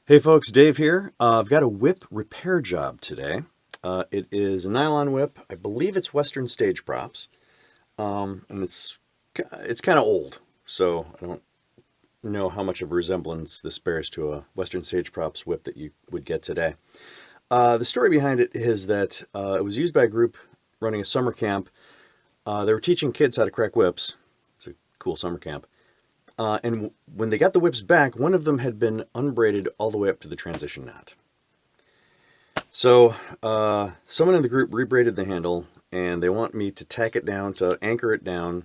Hey folks, Dave here. I've got a whip repair job today. It is a nylon whip. I believe it's Western Stage Props, and it's kind of old, so I don't know how much of a resemblance this bears to a Western Stage Props whip that you would get today. The story behind it is that it was used by a group running a summer camp. They were teaching kids how to crack whips. It's a cool summer camp. And when they got the whips back, one of them had been unbraided all the way up to the transition knot. So someone in the group rebraided the handle, and they want me to tack it down, to anchor it down,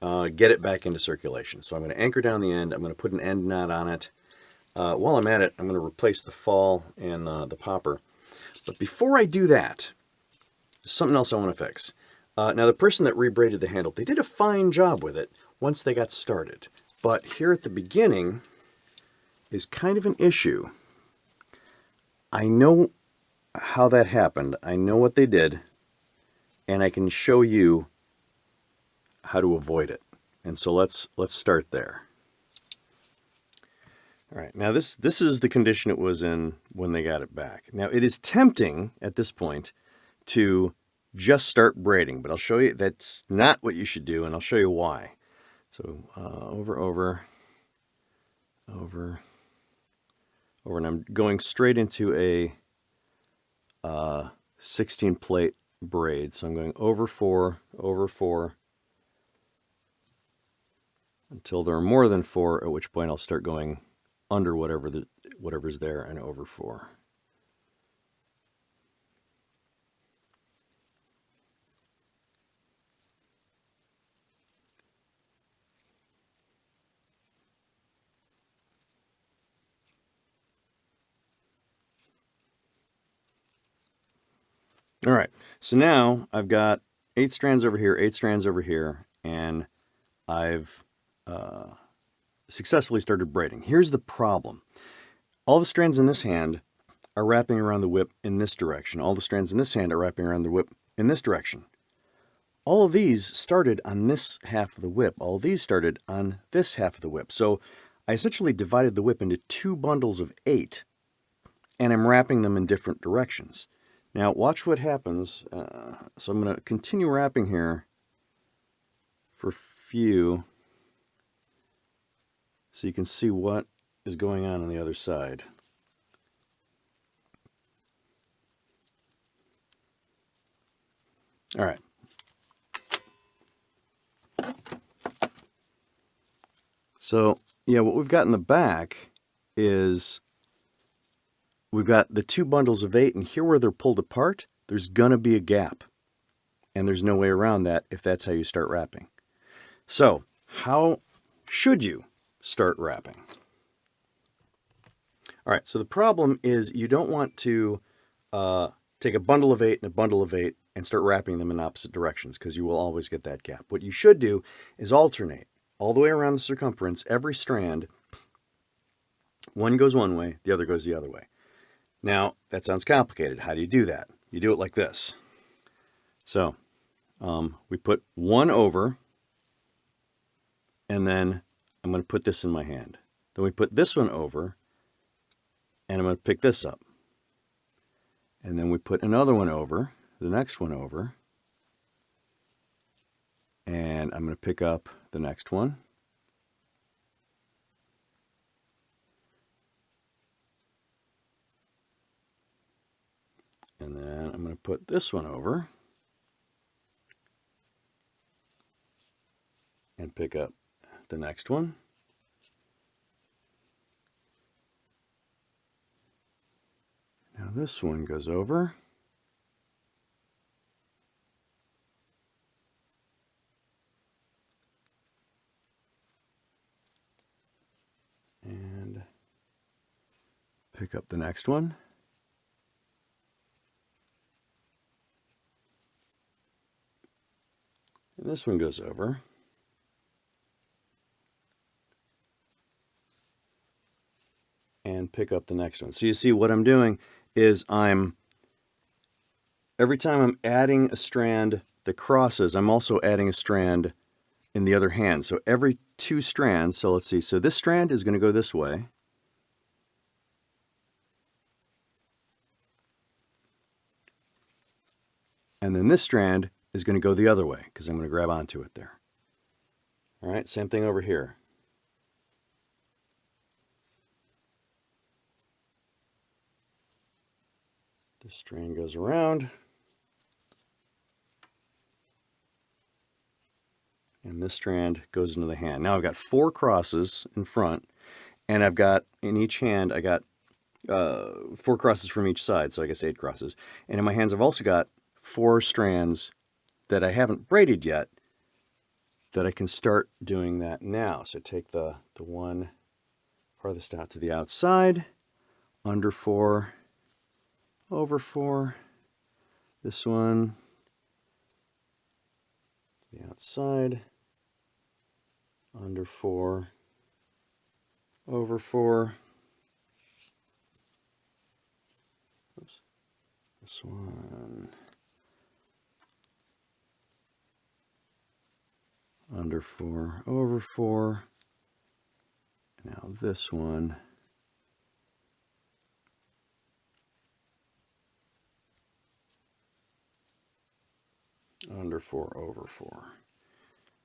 get it back into circulation. So I'm going to anchor down the end. I'm going to put an end knot on it. While I'm at it, I'm going to replace the fall and the popper. But before I do that, there's something else I want to fix. Now, the person that rebraided the handle, they did a fine job with it once they got started. But here at the beginning is kind of an issue. I know how that happened. I know what they did, and I can show you how to avoid it. And so let's start there. All right, now this is the condition it was in when they got it back. Now, it is tempting at this point to just start braiding, but I'll show you that's not what you should do, and I'll show you why. So over, and I'm going straight into a 16 plate braid. So I'm going over four, until there are more than four, at which point I'll start going under whatever's there and over four. All right, so now I've got 8 strands over here, 8 strands over here, and I've successfully started braiding. Here's the problem. All the strands in this hand are wrapping around the whip in this direction. All the strands in this hand are wrapping around the whip in this direction. All of these started on this half of the whip. All of these started on this half of the whip. So I essentially divided the whip into 2 bundles of 8, and I'm wrapping them in different directions. Now, watch what happens. So I'm going to continue wrapping here for a few, so you can see what is going on the other side. All right. So, yeah, what we've got in the back is we've got the 2 bundles of 8, and here where they're pulled apart, there's going to be a gap. And there's no way around that if that's how you start wrapping. So, how should you start wrapping? All right, so the problem is you don't want to take a bundle of 8 and a bundle of 8 and start wrapping them in opposite directions, because you will always get that gap. What you should do is alternate all the way around the circumference. Every strand, one goes one way, the other goes the other way. Now, that sounds complicated. How do you do that? You do it like this. So, we put one over, and then I'm going to put this in my hand. Then we put this one over, and I'm going to pick this up. And then we put another one over, the next one over, and I'm going to pick up the next one. And then I'm going to put this one over and pick up the next one. Now this one goes over. And pick up the next one. And this one goes over. And pick up the next one. So you see what I'm doing is every time I'm adding a strand that crosses, I'm also adding a strand in the other hand. So every 2 strands, so let's see, so this strand is going to go this way. And then this strand is going to go the other way because I'm going to grab onto it there. All right, same thing over here. This strand goes around. And this strand goes into the hand. Now I've got 4 crosses in front, and I've got, in each hand, I got 4 crosses from each side, so I guess 8 crosses. And in my hands I've also got 4 strands that I haven't braided yet that I can start doing that now. So take the one farthest out to the outside, under 4, over 4, this one, the outside, under 4, over 4, oops, this one, under 4, over 4, now this one, under 4, over 4.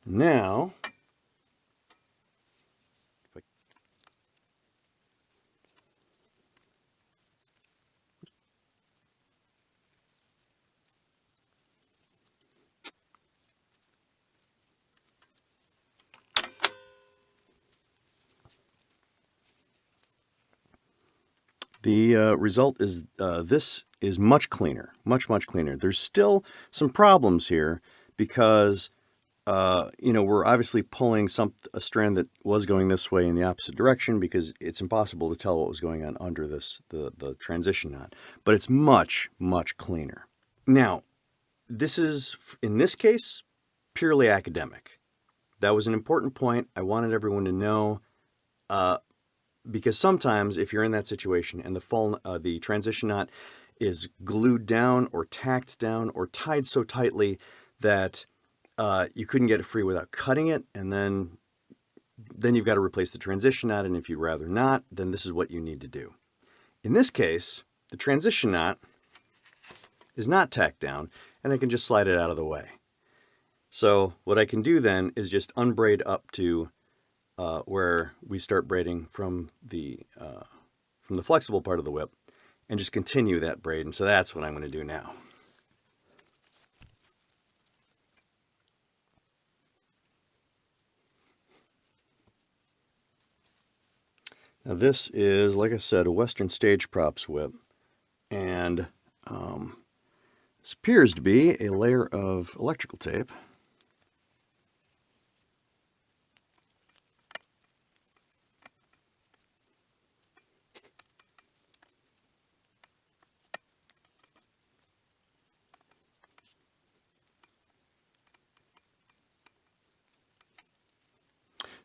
Now, the result is this is much cleaner, much cleaner. There's still some problems here because we're obviously pulling a strand that was going this way in the opposite direction because it's impossible to tell what was going on under this the transition knot. But it's much cleaner. Now, this is, in this case, purely academic. That was an important point. I wanted everyone to know. Because sometimes if you're in that situation and the transition knot is glued down or tacked down or tied so tightly that you couldn't get it free without cutting it, and then you've got to replace the transition knot, and if you'd rather not, then this is what you need to do. In this case, the transition knot is not tacked down, and I can just slide it out of the way. So what I can do then is just unbraid up to where we start braiding from the flexible part of the whip and just continue that braid. And so that's what I'm going to do now. Now this is, like I said, a Western Stage Props whip, and this appears to be a layer of electrical tape.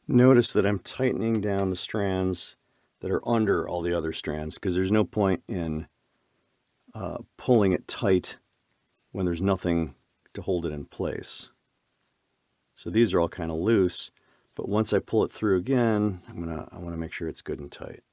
Notice that I'm tightening down the strands that are under all the other strands because there's no point in pulling it tight when there's nothing to hold it in place. So these are all kind of loose, but once I pull it through again, I want to make sure it's good and tight.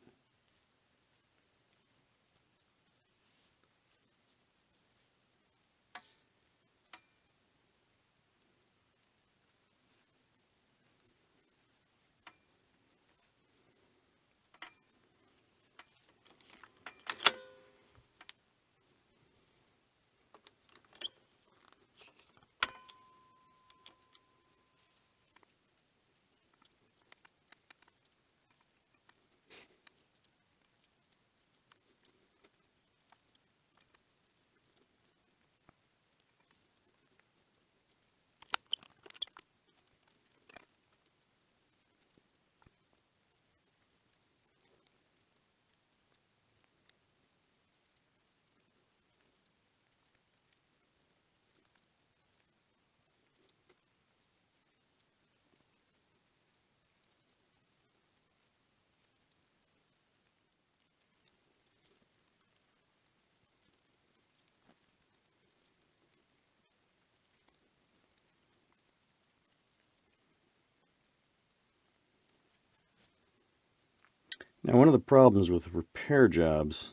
Now, one of the problems with repair jobs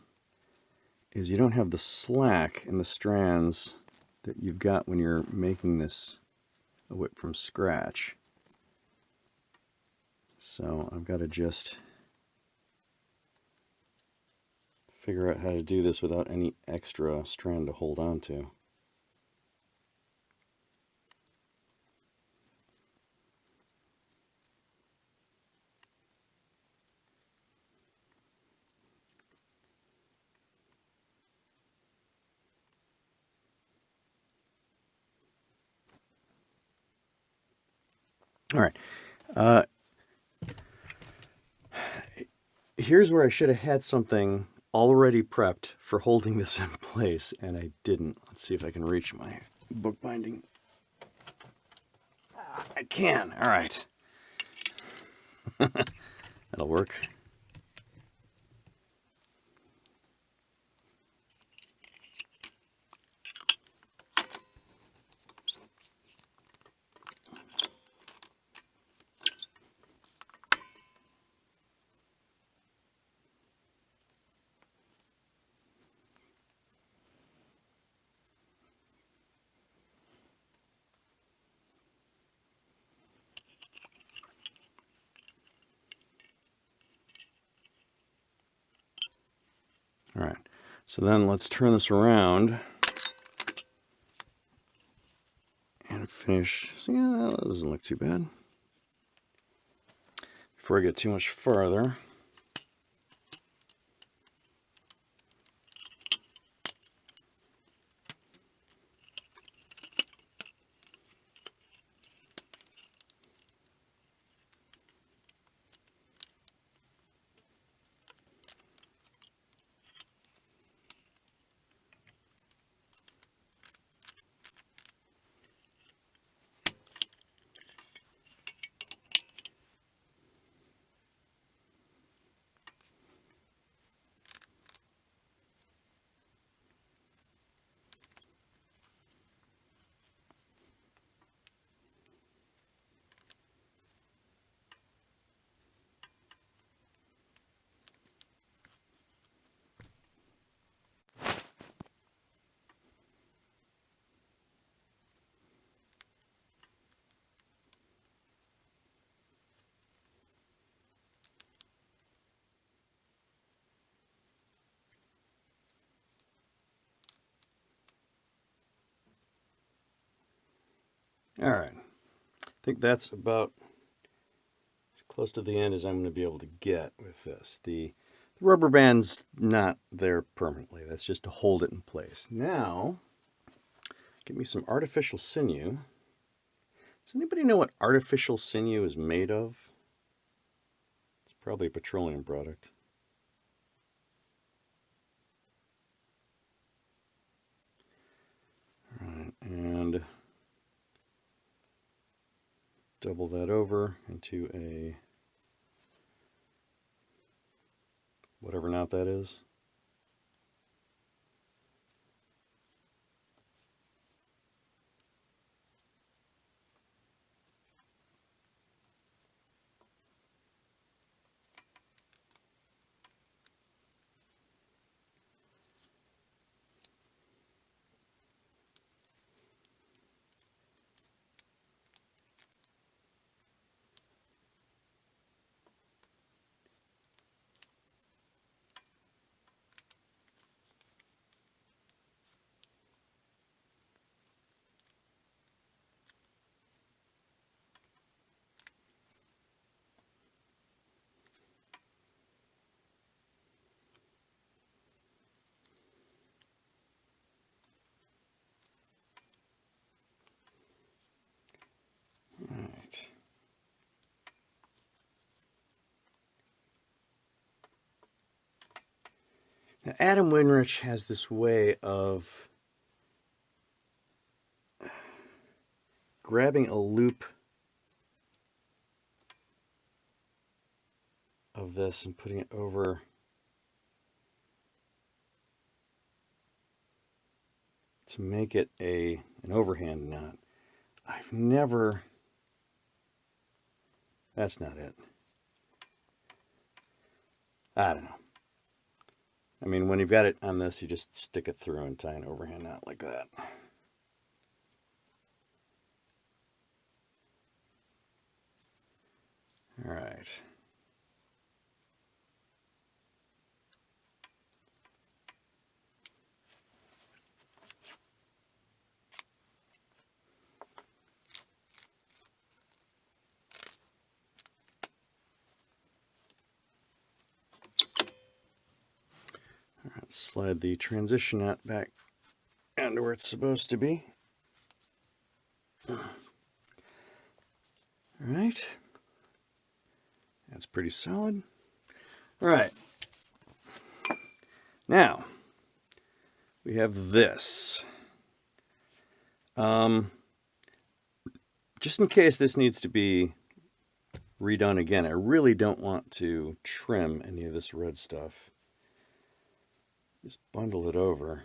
is you don't have the slack in the strands that you've got when you're making this whip from scratch. So I've got to just figure out how to do this without any extra strand to hold on to. All right. Here's where I should have had something already prepped for holding this in place, and I didn't. Let's see if I can reach my bookbinding. I can. All right. That'll work. All right, so then let's turn this around and finish. So yeah, that doesn't look too bad. Before I get too much farther, all right. I think that's about as close to the end as I'm going to be able to get with this. The rubber band's not there permanently. That's just to hold it in place. Now, give me some artificial sinew. Does anybody know what artificial sinew is made of? It's probably a petroleum product. All right, and double that over into a whatever knot that is. All right. Now, Adam Winrich has this way of grabbing a loop of this and putting it over to make it an overhand knot. I've never... That's not it. I don't know. I mean, when you've got it on this, you just stick it through and tie an overhand knot like that. All right. Slide the transition nut back into where it's supposed to be. All right. That's pretty solid. All right. Now, we have this. Just in case this needs to be redone again, I really don't want to trim any of this red stuff. Just bundle it over.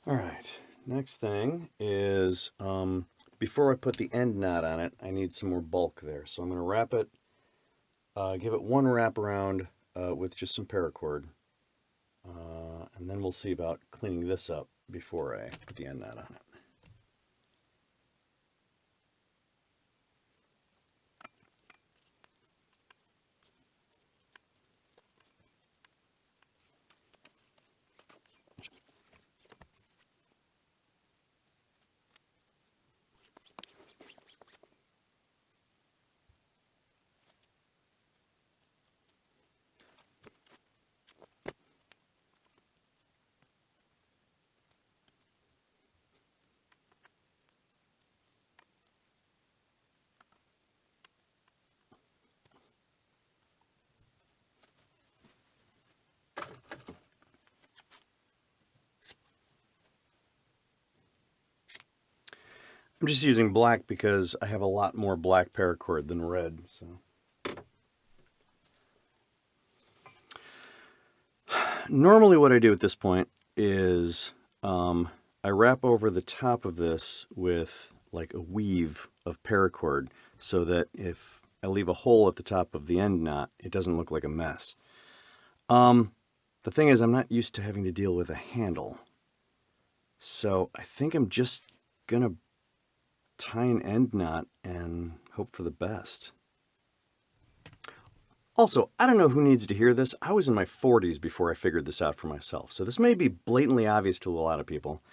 All right, next thing is, before I put the end knot on it, I need some more bulk there. So I'm going to wrap it, give it one wrap around with just some paracord. And then we'll see about cleaning this up before I put the end knot on it. I'm just using black because I have a lot more black paracord than red. So, normally what I do at this point is I wrap over the top of this with like a weave of paracord so that if I leave a hole at the top of the end knot, it doesn't look like a mess. The thing is, I'm not used to having to deal with a handle. So I think I'm just going to tie an end knot and hope for the best. Also, I don't know who needs to hear this. I was in my 40s before I figured this out for myself, so this may be blatantly obvious to a lot of people.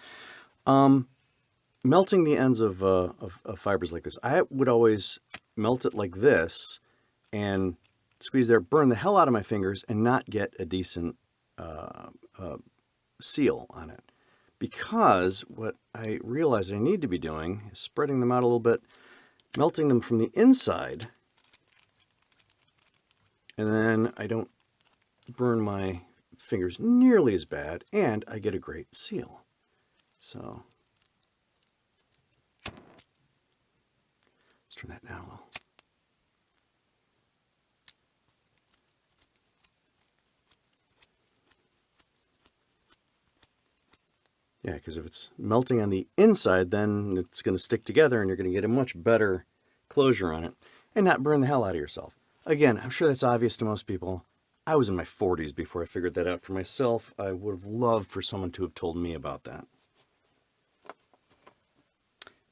Melting the ends of fibers like this, I would always melt it like this and squeeze there, burn the hell out of my fingers, and not get a decent seal on it. Because what I realized I need to be doing is spreading them out a little bit, melting them from the inside, and then I don't burn my fingers nearly as bad, and I get a great seal. So let's turn that down a little. Yeah, because if it's melting on the inside, then it's going to stick together and you're going to get a much better closure on it and not burn the hell out of yourself. Again, I'm sure that's obvious to most people. I was in my 40s before I figured that out for myself. I would have loved for someone to have told me about that.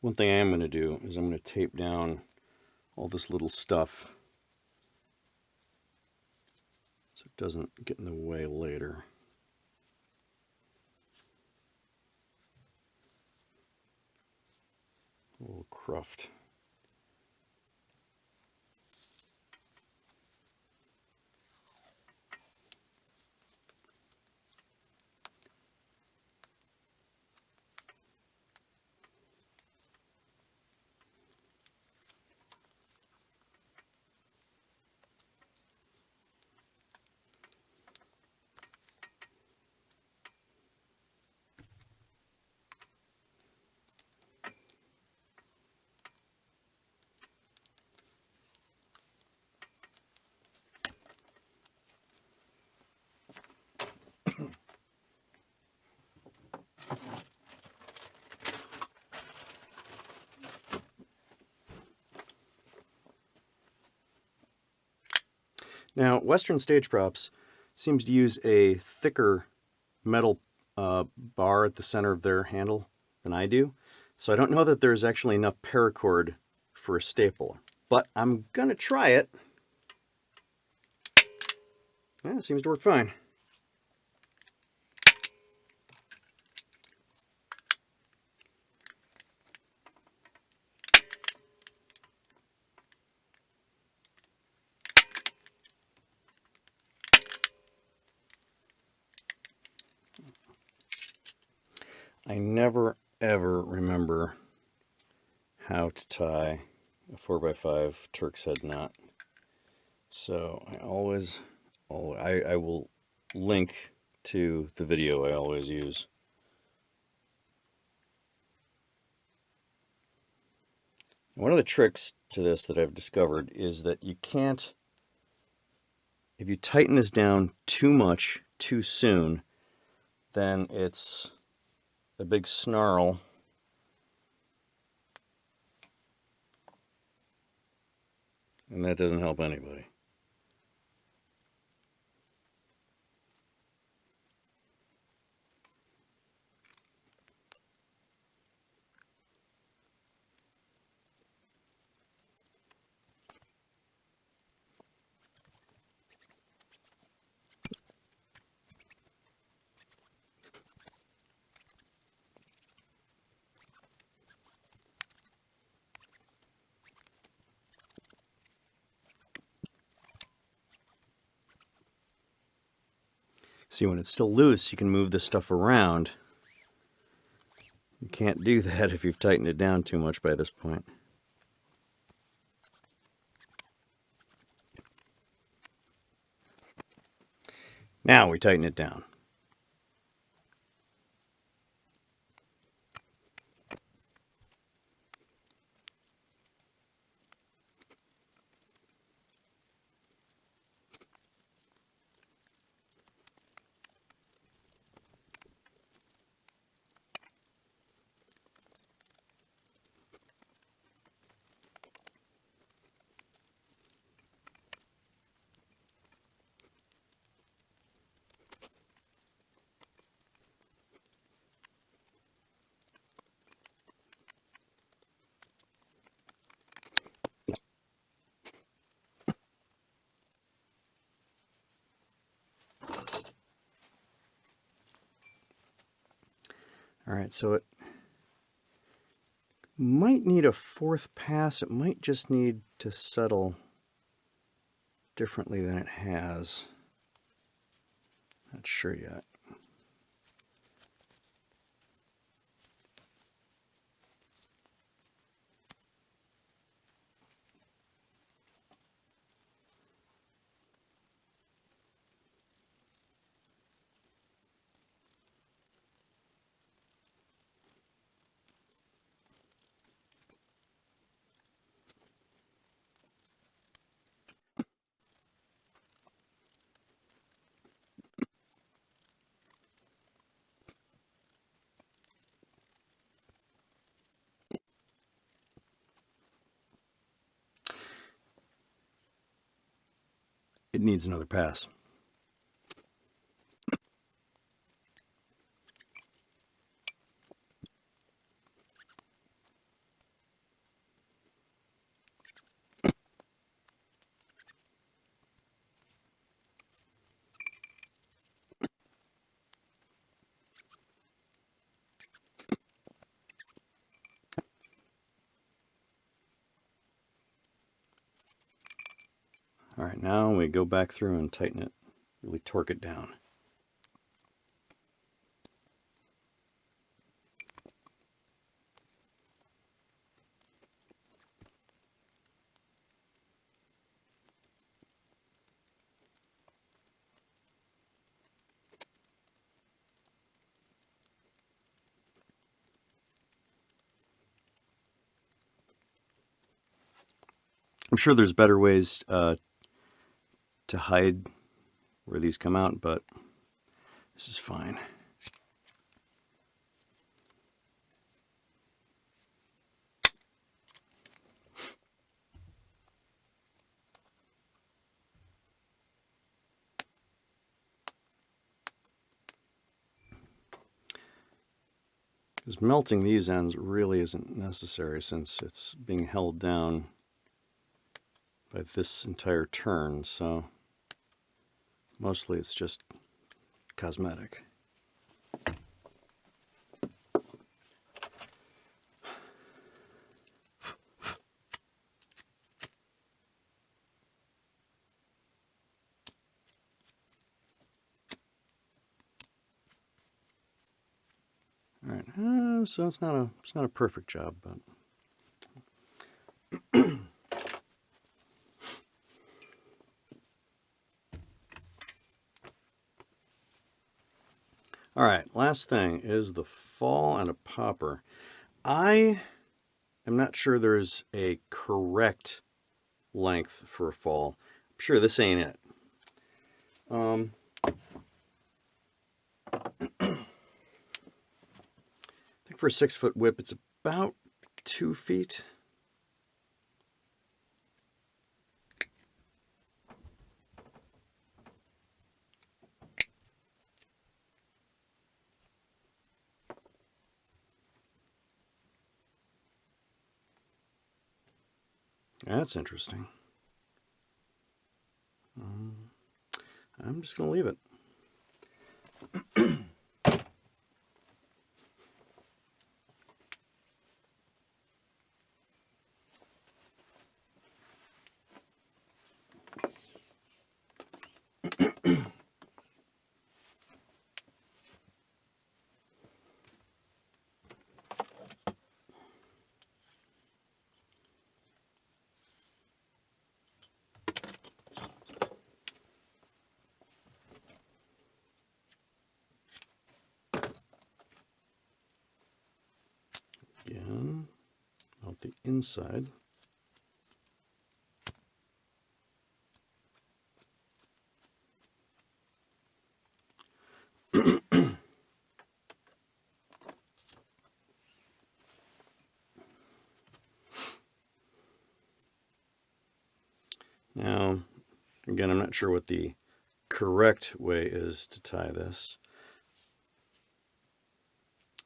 One thing I am going to do is I'm going to tape down all this little stuff so it doesn't get in the way later. A little cruft. Now, Western Stage Props seems to use a thicker metal bar at the center of their handle. than I do. So I don't know that there's actually enough paracord for a staple, but I'm going to try it. Yeah, it seems to work fine. I never ever remember how to tie a 4x5 Turk's head knot. So I will link to the video I always use. One of the tricks to this that I've discovered is that you can't, if you tighten this down too much too soon, then it's a big snarl. And that doesn't help anybody. See, when it's still loose, you can move this stuff around. You can't do that if you've tightened it down too much by this point. Now we tighten it down. All right, so it might need a fourth pass. It might just need to settle differently than it has. Not sure yet. It needs another pass. All right, now we go back through and tighten it, really torque it down. I'm sure there's better ways to hide where these come out, but this is fine. Because melting these ends really isn't necessary since it's being held down by this entire turn, so mostly it's just cosmetic. All right, so it's not a perfect job, but all right, last thing is the fall and a popper. I am not sure there's a correct length for a fall. I'm sure this ain't it. I think for a 6-foot whip, it's about 2 feet. That's interesting. I'm just going to leave it. Again, out the inside. Now, again, I'm not sure what the correct way is to tie this.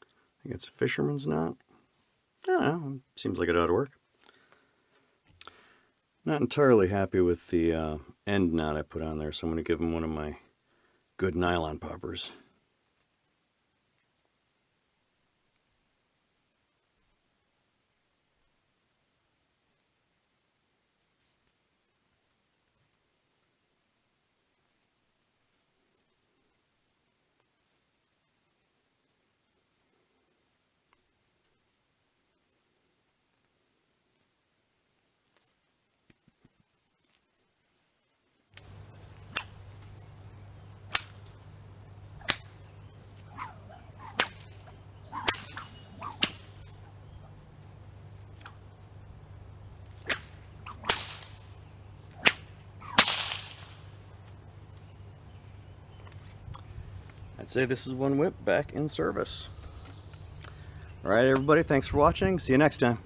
I think it's a fisherman's knot. I don't know, seems like it ought to work. Not entirely happy with the end knot I put on there, so I'm going to give him one of my good nylon poppers. I'd say this is one whip back in service. All right, everybody, thanks for watching. See you next time.